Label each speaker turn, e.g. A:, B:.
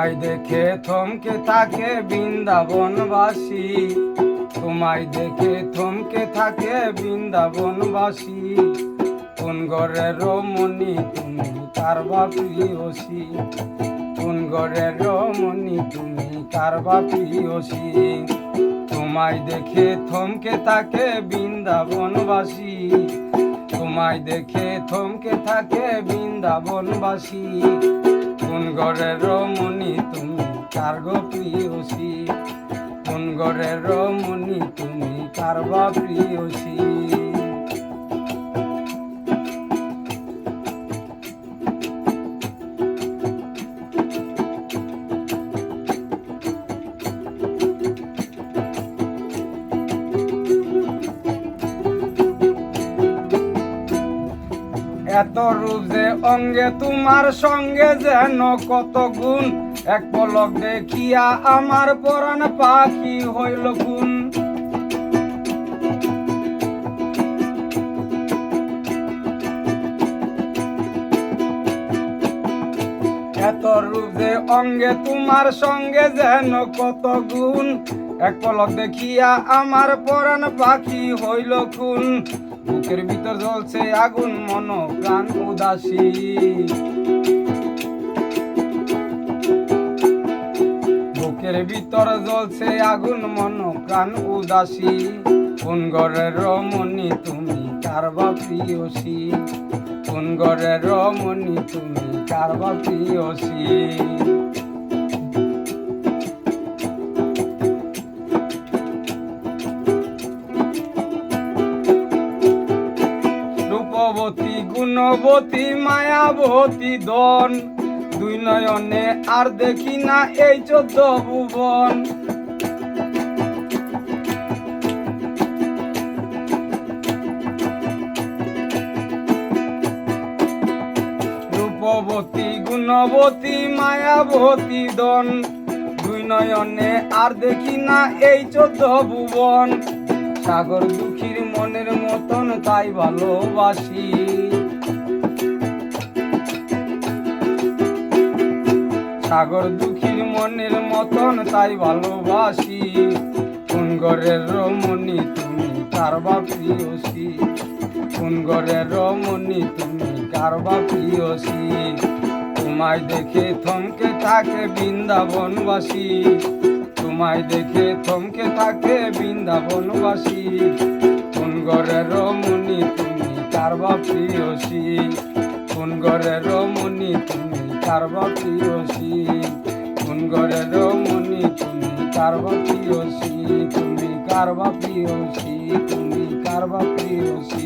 A: তোমায় দেখে থমকে থাকে বৃন্দাবনবাসী, তোমায় দেখে থমকে থাকে বৃন্দাবনবাসী। কোন ঘরের রমণী তুমি কারবা প্রিয়সী, কোন ঘরের রমণী তুমি কারবা প্রিয়সী। তোমায় দেখে থমকে থাকে বৃন্দাবনবাসী, তোমায় দেখে থমকে থাকে বৃন্দাবনবাসী। কোন ঘরের রমণী তুমি কার গো প্রিয়সী, কোন ঘরের রমণী তুমি কারবা প্রিয়সী। এত রূপ যে অঙ্গে তোমার সঙ্গে যেন কত গুণ, এক পলক দেখিয়া আমার পরাণ পাখি হইল খুন। এত রূপ যে অঙ্গে তোমার সঙ্গে যেন কত গুণ, এক পলক দেখিয়া আমার পরাণ পাখি হইল খুন। বুকের ভিতর জ্বলছে আগুন মন প্রাণ উদাসী, বুকের ভিতর জ্বলছে আগুন মন প্রাণ উদাসী। কোন ঘরের রমণী তুমি কারবা প্রিয়সী, কোন ঘরের রমণী তুমি কারবা প্রিয়সী। রূপবতী গুণবতী মায়াবতী ধন, দুই নয়নে আর দেখি না এই 14 ভুবন। রূপবতী গুণবতী মায়াবতী ধন, দুই নয়নে আর দেখি না এই 14 ভুবন। সাগর দুঃখীর মনের মতন তাই ভালোবাসি, সাগর দুঃখীর মনের মতন তাই ভালোবাসি। কোন ঘরের রমণী তুমি কারবা প্রিয়সী, কোন ঘরের রমণী তুমি কারবা প্রিয়সী। তোমায় দেখে থমকে থাকে বৃন্দাবনবাসী, তোমায় দেখে থমকে থাকে বৃন্দাবনবাসী। কোন ঘরের রমণী তুমি কারবা প্রিয়সী, কোন ঘরের রমণী তুমি কারবা প্রিয়সী, কোন ঘরের রমণী তুমি কারবা প্রিয়সী, তুমি কারবা প্রিয়সী, তুমি কারবা প্রিয়সী।